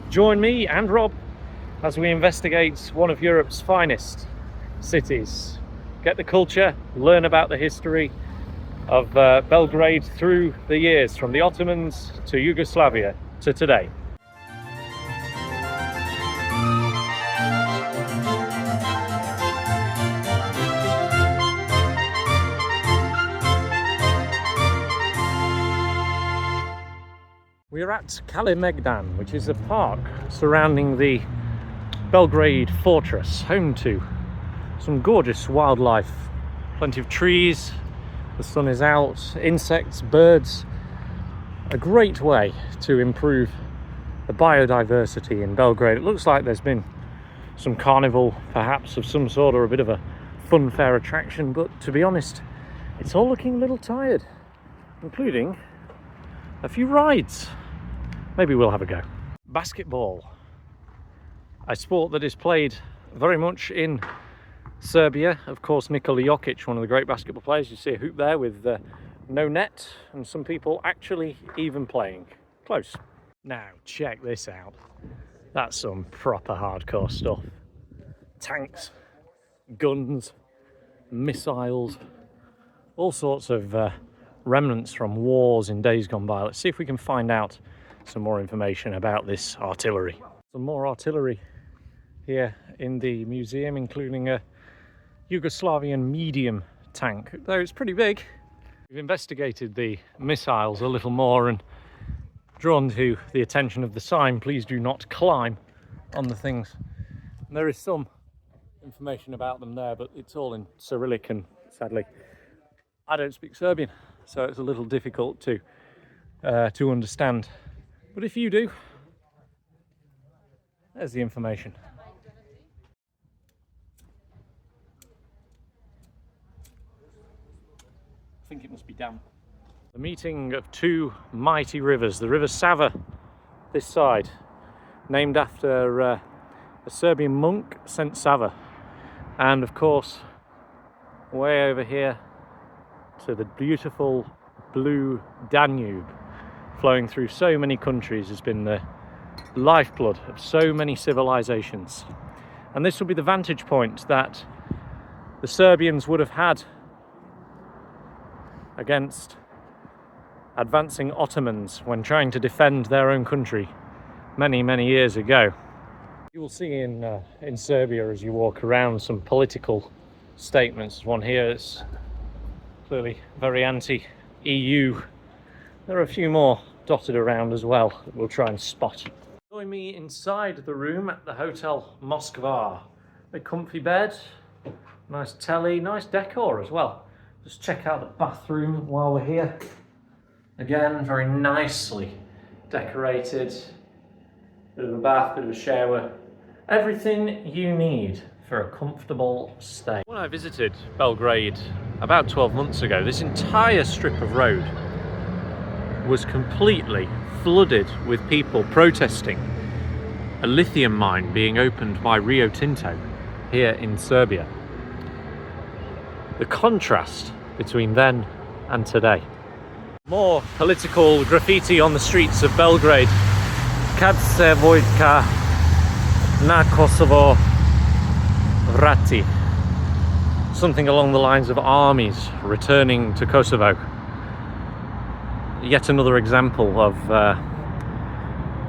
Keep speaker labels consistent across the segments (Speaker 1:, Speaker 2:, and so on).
Speaker 1: Join me and Rob as we investigate one of Europe's finest cities. Get the culture, learn about the history of Belgrade through the years, from the Ottomans to Yugoslavia to today. We're at Kalemegdan, which is a park surrounding the Belgrade fortress, home to some gorgeous wildlife. Plenty of trees, the sun is out, insects, birds. A great way to improve the biodiversity in Belgrade. It looks like there's been some carnival, perhaps, of some sort, or a bit of a fun fair attraction, but to be honest, it's all looking a little tired, including a few rides. Maybe we'll have a go. Basketball, a sport that is played very much in Serbia. Of course, Nikola Jokic, one of the great basketball players. You see a hoop there with no net, and some people actually even playing. Close. Now, check this out. That's some proper hardcore stuff. Tanks, guns, missiles, all sorts of remnants from wars in days gone by. Let's see if we can find out some more information about this artillery. Some more artillery here in the museum, including a Yugoslavian medium tank, though it's pretty big. We've investigated the missiles a little more and drawn to the attention of the sign, "Please do not climb," on the things. And there is some information about them there, but it's all in Cyrillic, and sadly I don't speak Serbian, so it's a little difficult to understand. But if you do, there's the information. I think it must be damp. The meeting of two mighty rivers, the River Sava this side, named after a Serbian monk, Saint Sava, and of course way over here to the beautiful blue Danube, flowing through so many countries, has been the lifeblood of so many civilizations. And this will be the vantage point that the Serbians would have had against advancing Ottomans when trying to defend their own country many, many years ago. You will see in Serbia, as you walk around, some political statements. One here is clearly very anti-EU. There are a few more dotted around as well that we'll try and spot. Join me inside the room at the Hotel Moskva. A comfy bed, nice telly, nice decor as well. Just check out the bathroom while we're here. Again, very nicely decorated. Bit of a bath, bit of a shower. Everything you need for a comfortable stay. When I visited Belgrade about 12 months ago, this entire strip of road was completely flooded with people protesting a lithium mine being opened by Rio Tinto here in Serbia. The contrast between then and today. More political graffiti on the streets of Belgrade. Kad se vojska na Kosovo vrati. Something along the lines of armies returning to Kosovo. Yet another example of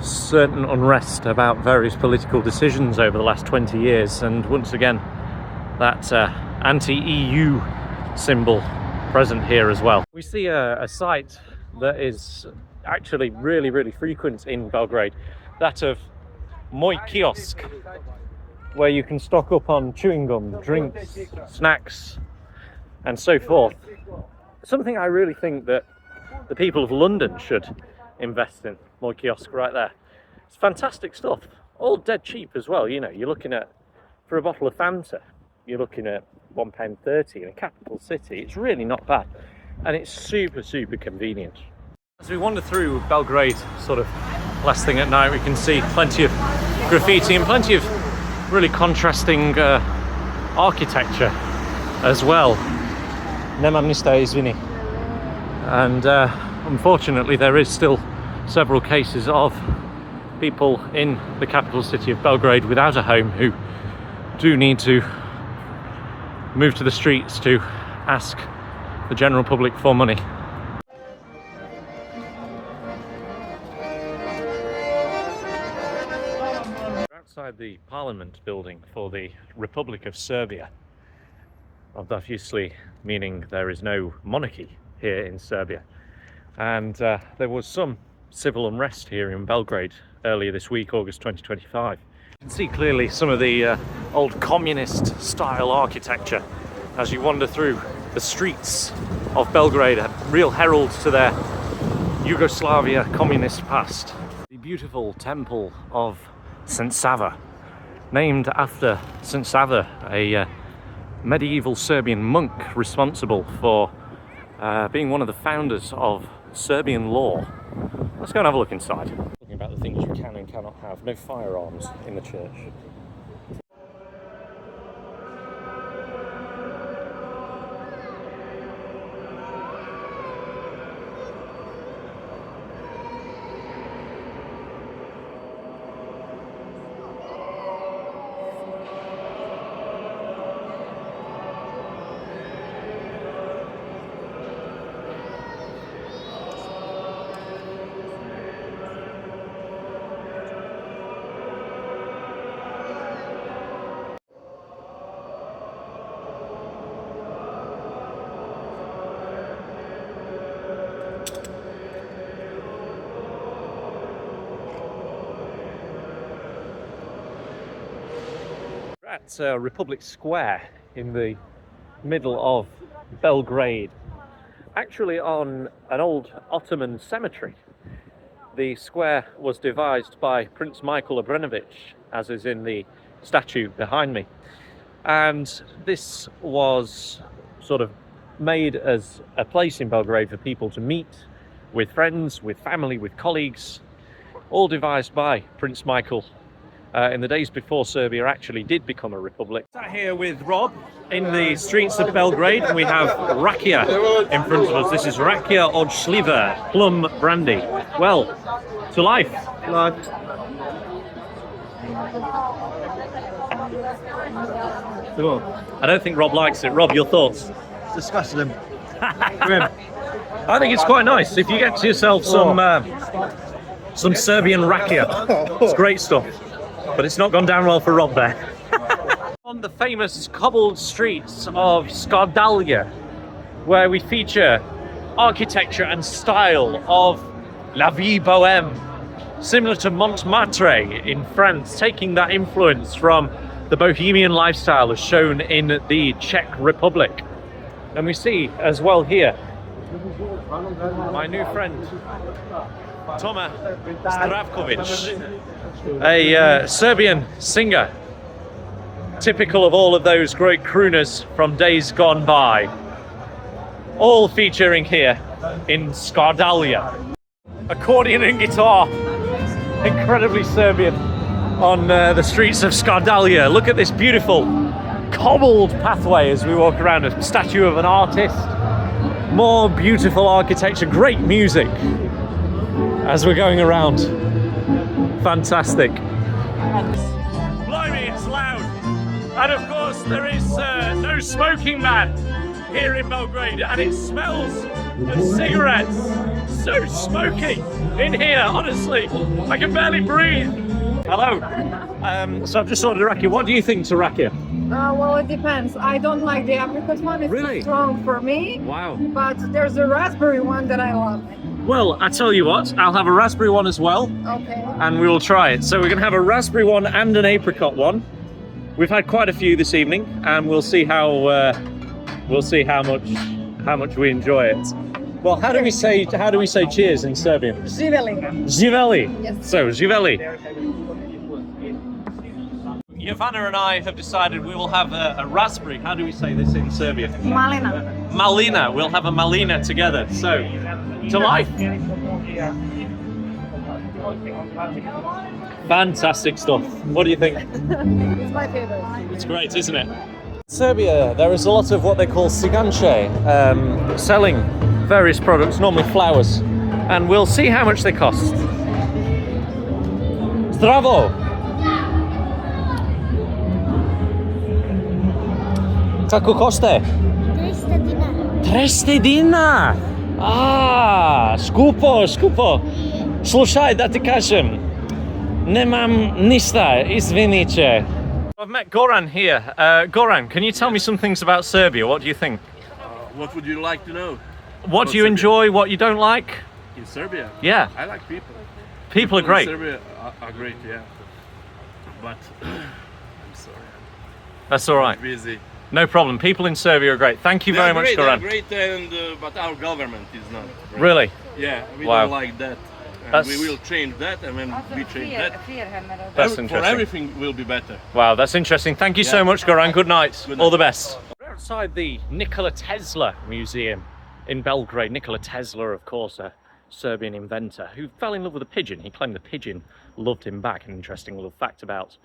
Speaker 1: certain unrest about various political decisions over the last 20 years, and once again that anti-EU symbol present here as well. We see a site that is actually really frequent in Belgrade, that of Moj Kiosk, where you can stock up on chewing gum, drinks, snacks and so forth. Something I really think that the people of London should invest in. Moj Kiosk right there. It's fantastic stuff, all dead cheap as well. You know, you're looking at, for a bottle of Fanta, you're looking at £1.30 in a capital city. It's really not bad, and it's super convenient. As we wander through Belgrade, sort of last thing at night, we can see plenty of graffiti and plenty of really contrasting architecture as well. Nemam ništa, izvini. And unfortunately there is still several cases of people in the capital city of Belgrade without a home who do need to move to the streets to ask the general public for money. We're outside the Parliament building for the Republic of Serbia, obviously meaning there is no monarchy here in Serbia. And there was some civil unrest here in Belgrade earlier this week, August 2025. You can see clearly some of the old communist style architecture as you wander through the streets of Belgrade, real heralds to their Yugoslavia communist past. The beautiful temple of St. Sava, named after St. Sava, a medieval Serbian monk responsible for being one of the founders of Serbian law. Let's go and have a look inside. Talking about the things you can and cannot have. No firearms in the church. At Republic Square in the middle of Belgrade, actually on an old Ottoman cemetery. The square was devised by Prince Michael Obrenović, as is in the statue behind me, and this was sort of made as a place in Belgrade for people to meet with friends, with family, with colleagues, all devised by Prince Michael in the days before Serbia actually did become a republic. Sat here with Rob in the streets of Belgrade. We have rakia in front of us. This is rakia od šljiva, plum brandy. Well, to life. Life. I don't think Rob likes it. Rob, your thoughts?
Speaker 2: Disgusting.
Speaker 1: I think it's quite nice. If you get to yourself some Serbian rakia, it's great stuff. But it's not gone down well for Rob there. On the famous cobbled streets of Skardalia, where we feature architecture and style of La Vie Bohème, similar to Montmartre in France, taking that influence from the bohemian lifestyle as shown in the Czech Republic. And we see as well here my new friend Toma Zdravkovic, a Serbian singer, typical of all of those great crooners from days gone by, all featuring here in Skardalia. Accordion and guitar, incredibly Serbian, on the streets of Skardalia. Look at this beautiful cobbled pathway as we walk around, a statue of an artist, more beautiful architecture, great music as we're going around. Fantastic. Blimey, it's loud. And of course there is no smoking ban here in Belgrade, and it smells of cigarettes. So smoky in here, honestly. I can barely breathe. Hello. So I've just ordered a rakia. What do you think to rakia?
Speaker 3: Well, it depends. I don't like the apricot one. It's
Speaker 1: Really?
Speaker 3: too strong for me.
Speaker 1: Wow.
Speaker 3: But there's a raspberry one that I love.
Speaker 1: Well, I tell you what, I'll have a raspberry one as well,
Speaker 3: Okay.
Speaker 1: and we will try it. So we're going to have a raspberry one and an apricot one. We've had quite a few this evening, and we'll see how much we enjoy it. Well, how do we say cheers in Serbian?
Speaker 3: Živeli.
Speaker 1: Živeli.
Speaker 3: Yes.
Speaker 1: So živeli. Jovana and I have decided we will have a raspberry. How do we say this in Serbian?
Speaker 3: Malina.
Speaker 1: Malina. We'll have a malina together. So, to life. Fantastic stuff. What do you think?
Speaker 3: It's my favorite.
Speaker 1: It's great, isn't it? Serbia, there is a lot of what they call ciganče, selling various products, normally flowers, and we'll see how much they cost. Zdravo! Kako koste?
Speaker 2: 300 dinara.
Speaker 1: 300 dinar! Skupo, skupo. Slušaj, da ti kažem, nemam ništa, izvinite. I've met Goran here. Goran, can you tell me some things about Serbia? What do you think?
Speaker 4: What would you like to know?
Speaker 1: What do you
Speaker 4: Serbia?
Speaker 1: enjoy, what you don't like?
Speaker 4: In Serbia?
Speaker 1: Yeah,
Speaker 4: I like people.
Speaker 1: people are
Speaker 4: In
Speaker 1: great.
Speaker 4: Serbia are great, yeah. But I'm sorry,
Speaker 1: That's all right.
Speaker 4: I'm busy.
Speaker 1: No problem. People in Serbia are great. Thank you very much,
Speaker 4: They're
Speaker 1: Goran.
Speaker 4: great, and but our government is not. Great.
Speaker 1: Really?
Speaker 4: Yeah, we
Speaker 1: Wow.
Speaker 4: don't like that. And
Speaker 1: That's-
Speaker 4: we will change that, and when we change that,
Speaker 1: That's
Speaker 4: for
Speaker 1: interesting.
Speaker 4: everything will be better.
Speaker 1: Wow, that's interesting. Thank you so
Speaker 4: Yeah.
Speaker 1: much, Goran. Good night.
Speaker 4: Good
Speaker 1: All the
Speaker 4: night.
Speaker 1: best. We're outside the Nikola Tesla Museum in Belgrade. Nikola Tesla, of course, a Serbian inventor who fell in love with a pigeon. He claimed the pigeon loved him back. An interesting little fact about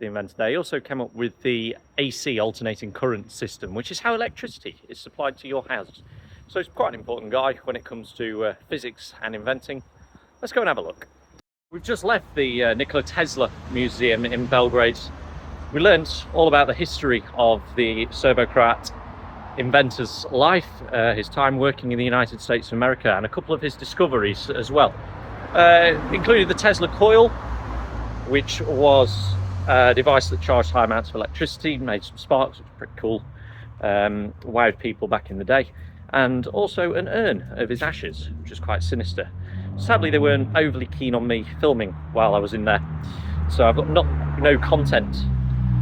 Speaker 1: the inventor there. He also came up with the AC, alternating current system, which is how electricity is supplied to your house. So he's quite an important guy when it comes to physics and inventing. Let's go and have a look. We've just left the Nikola Tesla Museum in Belgrade. We learned all about the history of the Serbo-Croat inventor's life, his time working in the United States of America, and a couple of his discoveries as well. Included the Tesla coil, which was a device that charged high amounts of electricity, made some sparks, which was pretty cool, wowed people back in the day, and also an urn of his ashes, which is quite sinister. Sadly, they weren't overly keen on me filming while I was in there, so I've got no content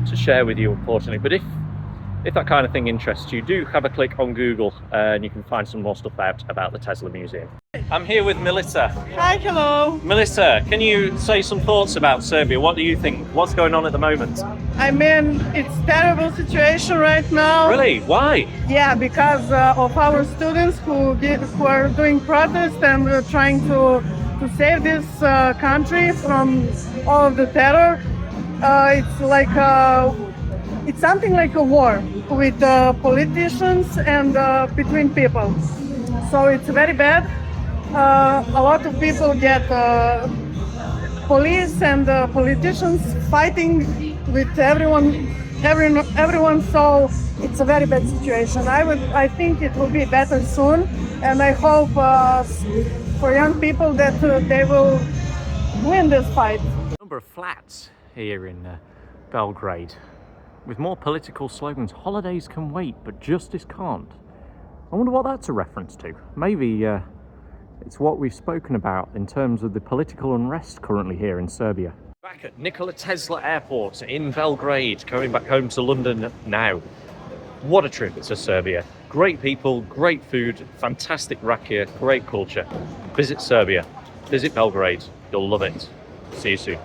Speaker 1: to share with you, unfortunately. But if that kind of thing interests you, do have a click on Google and you can find some more stuff out about the Tesla Museum. I'm here with Melissa.
Speaker 3: Hi, hello.
Speaker 1: Melissa, can you say some thoughts about Serbia? What do you think? What's going on at the moment?
Speaker 3: I mean, it's terrible situation right now.
Speaker 1: Really? Why?
Speaker 3: Yeah, because of our students who are doing protests and trying to save this country from all of the terror. It's like it's something like a war with politicians and between people. So it's very bad. A lot of people get police and politicians fighting with everyone. So it's a very bad situation. I think it will be better soon, and I hope for young people that they will win this fight.
Speaker 1: Number of flats here in Belgrade with more political slogans. Holidays can wait, but justice can't. I wonder what that's a reference to. Maybe it's what we've spoken about in terms of the political unrest currently here in Serbia. Back at Nikola Tesla Airport in Belgrade, going back home to London now. What a trip to Serbia. Great people, great food, fantastic rakia, great culture. Visit Serbia, visit Belgrade, you'll love it. See you soon.